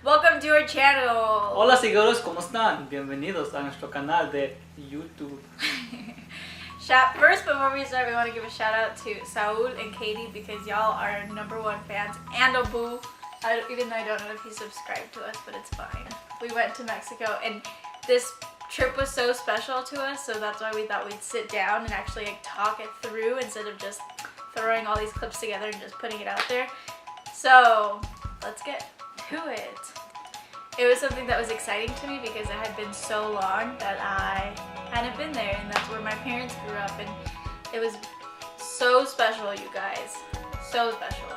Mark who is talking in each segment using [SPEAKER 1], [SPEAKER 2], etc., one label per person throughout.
[SPEAKER 1] Welcome to our channel.
[SPEAKER 2] Hola seguidores, ¿cómo están? Bienvenidos a nuestro canal de YouTube.
[SPEAKER 1] First, before we start, we want to give a shout out to Saul and Katie because y'all are our #1 fans. And Abu, even though I don't know if he subscribed to us, but it's fine. We went to Mexico and this trip was so special to us, so that's why we thought we'd sit down and actually talk it through instead of just throwing all these clips together and just putting it out there. So let's get to it. It was something that was exciting to me because it had been so long that I hadn't been there, and that's where my parents grew up, and it was so special, you guys. So special.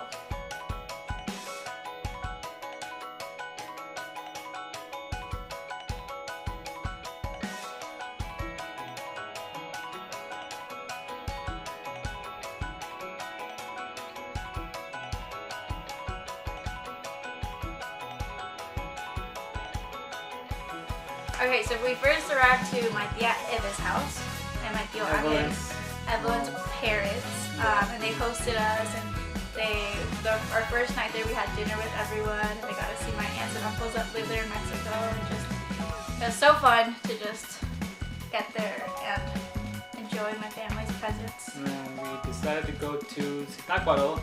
[SPEAKER 1] Okay, so we first arrived to my tia Eva's house and my tio Evelyn's parents, and they hosted us, and our first night there we had dinner with everyone, and they got to see my aunts and uncles that live there in Mexico, and it was so fun to just get there and enjoy my family's presence.
[SPEAKER 2] And we decided to go to Zitacuaro,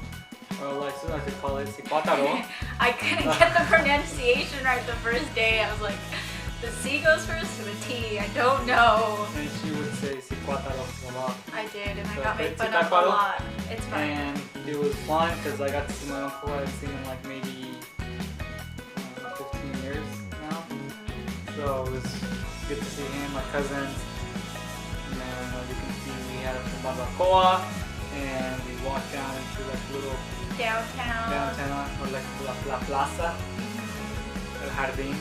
[SPEAKER 2] or like as they call it, Zitacuaro.
[SPEAKER 1] I couldn't get the pronunciation right the first day. I was like, the C goes first or the T? I don't know.
[SPEAKER 2] And she would say Zitacuaro a lot.
[SPEAKER 1] I did, and I
[SPEAKER 2] So
[SPEAKER 1] got made fun of a
[SPEAKER 2] Zitacuaro,
[SPEAKER 1] lot. It's fun.
[SPEAKER 2] And it was fun because I got to see my uncle. I hadn't seen him like maybe 15 years now. So it was good to see him, my cousins. And then as you can see, we had a barbacoa, and we walked down into like little
[SPEAKER 1] Downtown,
[SPEAKER 2] or like la plaza, el jardín.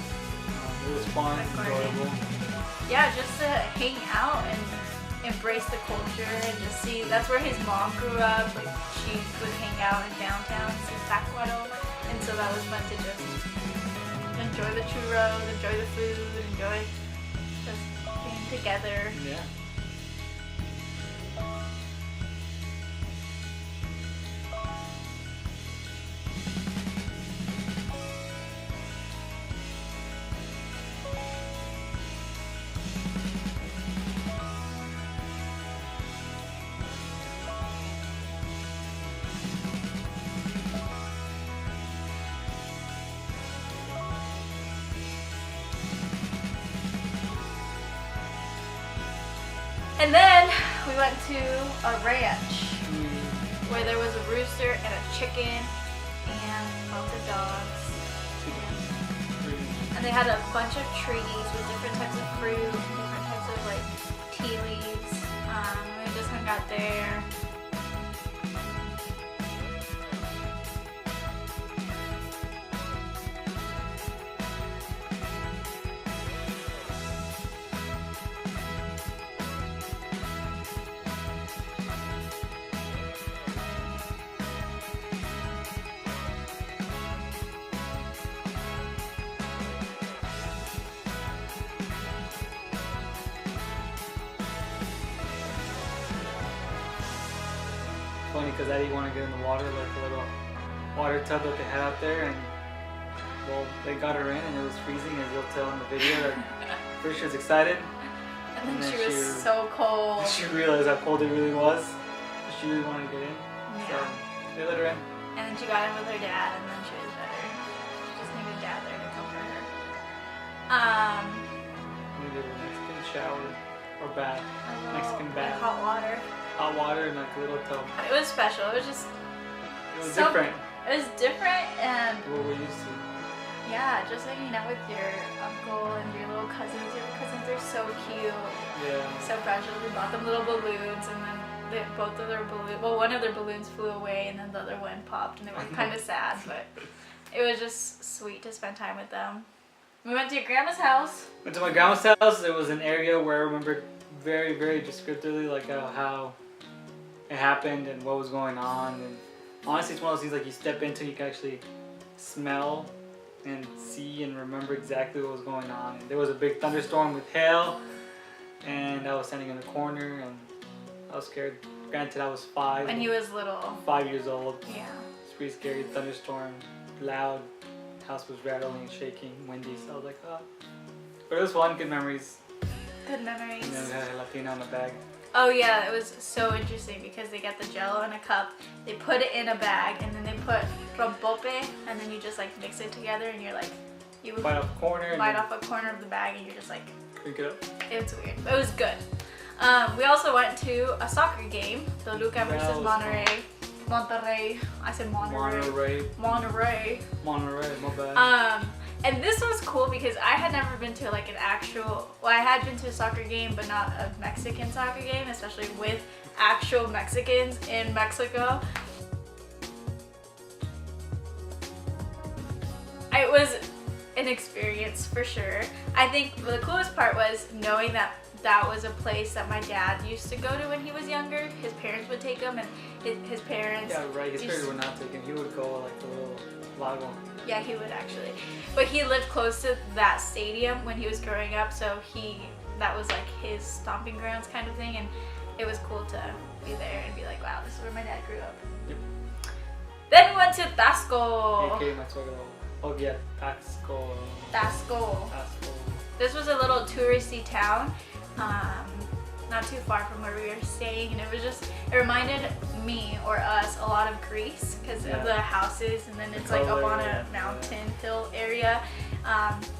[SPEAKER 2] It was fun, enjoyable.
[SPEAKER 1] Yeah, just to hang out and embrace the culture and just see. That's where his mom grew up. Like, she would hang out in downtown Zitacuaro, and so that was fun to just enjoy the churros, enjoy the food, enjoy just being together.
[SPEAKER 2] Yeah.
[SPEAKER 1] And then we went to a ranch where there was a rooster and a chicken and lots of dogs. And they had a bunch of trees with different types of fruit, different types of like tea leaves. We just hung out there.
[SPEAKER 2] Funny because I didn't want to get in the water, like the little water tub that they had out there, and well, they got her in and it was freezing, as you'll tell in the video. Like, first she was excited,
[SPEAKER 1] And then she was so cold.
[SPEAKER 2] she realized how cold it really was. She really wanted to get in, so they let her in.
[SPEAKER 1] And then she got in with her dad, and then she was better. She just needed dad there to comfort her.
[SPEAKER 2] We did a Mexican shower or bath, Mexican
[SPEAKER 1] like
[SPEAKER 2] bath,
[SPEAKER 1] hot water.
[SPEAKER 2] hot water in like a little tub.
[SPEAKER 1] It was special. It was just
[SPEAKER 2] It was
[SPEAKER 1] so
[SPEAKER 2] different.
[SPEAKER 1] It was different, and
[SPEAKER 2] What we're used to.
[SPEAKER 1] yeah, just hanging out with your uncle and your little cousins. Your cousins are so cute,
[SPEAKER 2] Yeah.
[SPEAKER 1] so precious. We bought them little balloons, and then both of their balloons. Well, one of their balloons flew away, and then the other one popped, and they were kind of sad, but it was just sweet to spend time with them. We went to your grandma's house.
[SPEAKER 2] Went to my grandma's house. It was an area where I remember very, very descriptively, like how it happened and what was going on. And honestly, it's one of those things like you step into, you can actually smell and see and remember exactly what was going on. And there was a big thunderstorm with hail, and I was standing in the corner, and I was scared. Granted, I was 5.
[SPEAKER 1] When he was little.
[SPEAKER 2] 5 years old.
[SPEAKER 1] Yeah.
[SPEAKER 2] It's pretty scary. Thunderstorm, loud, house was rattling and shaking, windy. So I was like, oh. But it was fun, good memories.
[SPEAKER 1] Good memories.
[SPEAKER 2] And then we had a Latina on the bag.
[SPEAKER 1] Oh yeah, it was so interesting because they get the Jello in a cup, they put it in a bag, and then they put rompope, and then you just like mix it together, and you're like, you
[SPEAKER 2] Bite off a corner.
[SPEAKER 1] Bite off a corner of the bag, and you're just like,
[SPEAKER 2] drink it up.
[SPEAKER 1] It's weird. It was good. We also went to a soccer game, Toluca versus Monterrey. Monterrey. I said Monterrey. Monterrey.
[SPEAKER 2] Monterrey, my bad.
[SPEAKER 1] And this was cool because I had never been to like an actual, well, I had been to a soccer game, but not a Mexican soccer game, especially with actual Mexicans in Mexico. It was an experience for sure. I think the coolest part was knowing that that was a place that my dad used to go to when he was younger. His parents would take him, and his parents...
[SPEAKER 2] Yeah, right. His parents would not take him. He would go like the little lago.
[SPEAKER 1] Yeah, he would actually. But he lived close to that stadium when he was growing up, so that was like his stomping grounds kind of thing, and it was cool to be there and be like, wow, this is where my dad grew up.
[SPEAKER 2] Yep.
[SPEAKER 1] Then we went to Taxco.
[SPEAKER 2] Okay, my suegro. Oh yeah, Taxco.
[SPEAKER 1] Taxco. This was a little touristy town, not too far from where we were staying, and it reminded me or us a lot of Greece because of the houses, and then it's like up on a mountain hill area.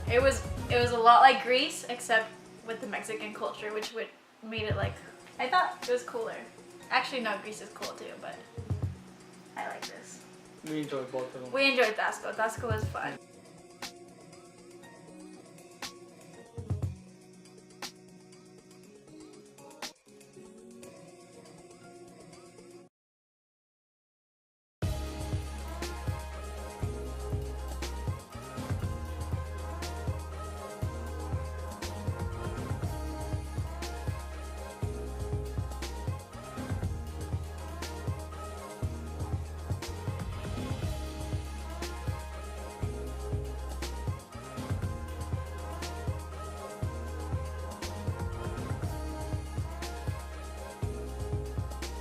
[SPEAKER 1] It was a lot like Greece except with the Mexican culture, which made it like, I thought it was cooler. Actually, no, Greece is cool too, but I like this.
[SPEAKER 2] We enjoyed both of them.
[SPEAKER 1] We enjoyed Taxco. Taxco was fun.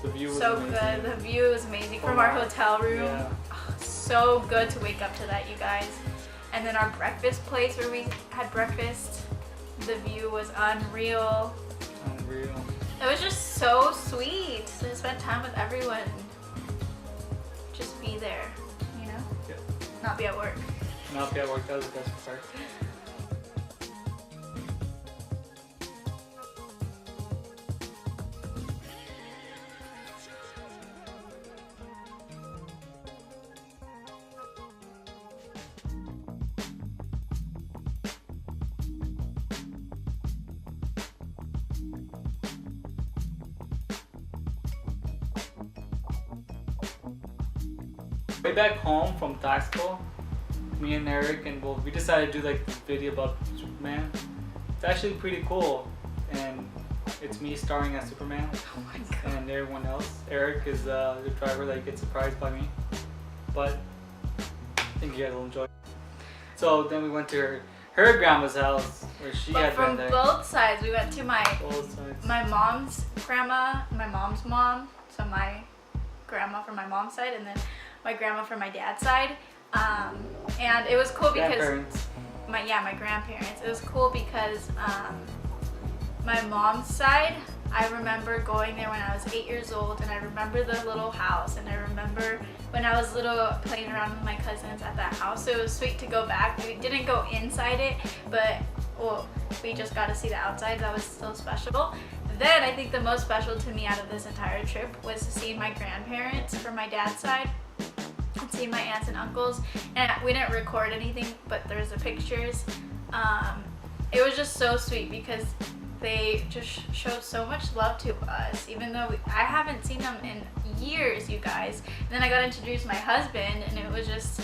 [SPEAKER 2] The view was
[SPEAKER 1] so
[SPEAKER 2] amazing.
[SPEAKER 1] good. The view was amazing from our hotel room.
[SPEAKER 2] Yeah.
[SPEAKER 1] Oh, so good to wake up to that, you guys. And then our breakfast place where we had breakfast, the view was unreal.
[SPEAKER 2] Unreal.
[SPEAKER 1] It was just so sweet to spend time with everyone. Just be there, you know?
[SPEAKER 2] Yeah.
[SPEAKER 1] Not be at work.
[SPEAKER 2] Not be at work, that was the best part. Way back home from Taxco, me and Eric we decided to do like this video about Superman. It's actually pretty cool, and it's me starring as Superman.
[SPEAKER 1] Oh my god.
[SPEAKER 2] And everyone else. Eric is the driver that gets surprised by me, but I think you guys will enjoy it. So then we went to her grandma's house where she had been there.
[SPEAKER 1] From both sides, we went to my
[SPEAKER 2] Both sides.
[SPEAKER 1] mom's grandma, my mom's mom, so my grandma from my mom's side, and then my grandma from my dad's side. And it was cool because my grandparents. It was cool because my mom's side, I remember going there when I was 8 years old, and I remember the little house, and I remember when I was little playing around with my cousins at that house. So it was sweet to go back. We didn't go inside it, but we just got to see the outside. That was still special. Then I think the most special to me out of this entire trip was to see my grandparents from my dad's side and see my aunts and uncles. And we didn't record anything, but there's the pictures. It was just so sweet because they just showed so much love to us, even though I haven't seen them in years, you guys. And then I got introduced to my husband, and it was just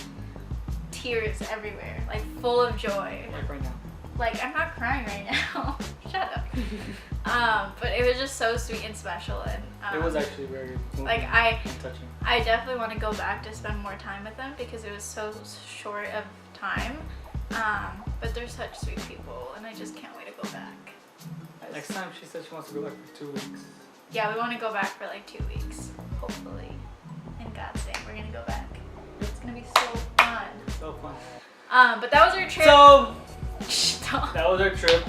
[SPEAKER 1] tears everywhere, like full of joy.
[SPEAKER 2] Like right now.
[SPEAKER 1] Like, I'm not crying right now. Shut up. But it was just so sweet and special, and
[SPEAKER 2] it was actually very moving
[SPEAKER 1] like
[SPEAKER 2] and touching.
[SPEAKER 1] I definitely want to go back to spend more time with them because it was so short of time. But they're such sweet people, and I just can't wait to go back.
[SPEAKER 2] Next time she said she wants to go back for 2 weeks.
[SPEAKER 1] Yeah, we want to go back for like 2 weeks, hopefully. In God's name, we're gonna go back. It's gonna be so fun.
[SPEAKER 2] So fun.
[SPEAKER 1] But that was our trip.
[SPEAKER 2] So,
[SPEAKER 1] Stop.
[SPEAKER 2] that was our trip.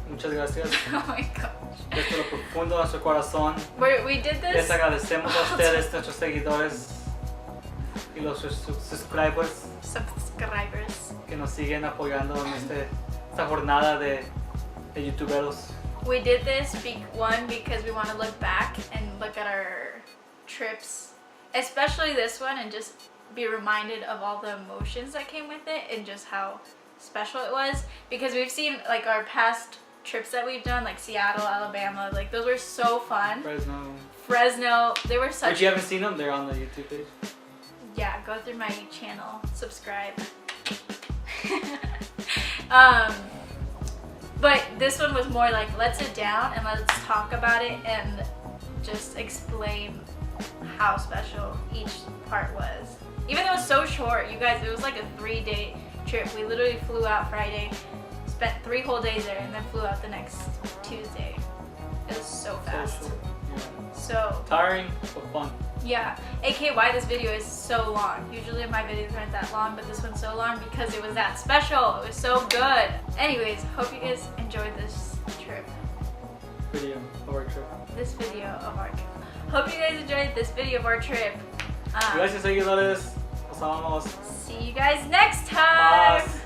[SPEAKER 2] Muchas gracias.
[SPEAKER 1] Oh my gosh.
[SPEAKER 2] Desde lo profundo de nuestro corazón.
[SPEAKER 1] We did this.
[SPEAKER 2] Les agradecemos a ustedes, nuestros seguidores y los subscribers que nos siguen apoyando en esta jornada de youtuberos.
[SPEAKER 1] We did this because we want to look back and look at our trips, especially this one, and just be reminded of all the emotions that came with it and just how special it was. Because we've seen like our past trips that we've done, like Seattle, Alabama, like those were so fun. Fresno, they were such.
[SPEAKER 2] If you haven't seen them, they're on the YouTube page.
[SPEAKER 1] Yeah, go through my channel, subscribe. But this one was more like, let's sit down and let's talk about it and just explain how special each part was. Even though it was so short, you guys, it was like a 3-day trip. We literally flew out Friday, spent 3 whole days there, and then flew out the next Tuesday. It was so fast. So
[SPEAKER 2] tiring, but fun.
[SPEAKER 1] Yeah, aka why this video is so long. Usually my videos aren't that long, but this one's so long because it was that special. It was so good. Anyways, hope you guys enjoyed this trip.
[SPEAKER 2] Video of our trip.
[SPEAKER 1] This video of our trip. Hope you guys enjoyed this video of our trip.
[SPEAKER 2] Gracias, seguidores. Los amamos.
[SPEAKER 1] See you guys next time.
[SPEAKER 2] Bye.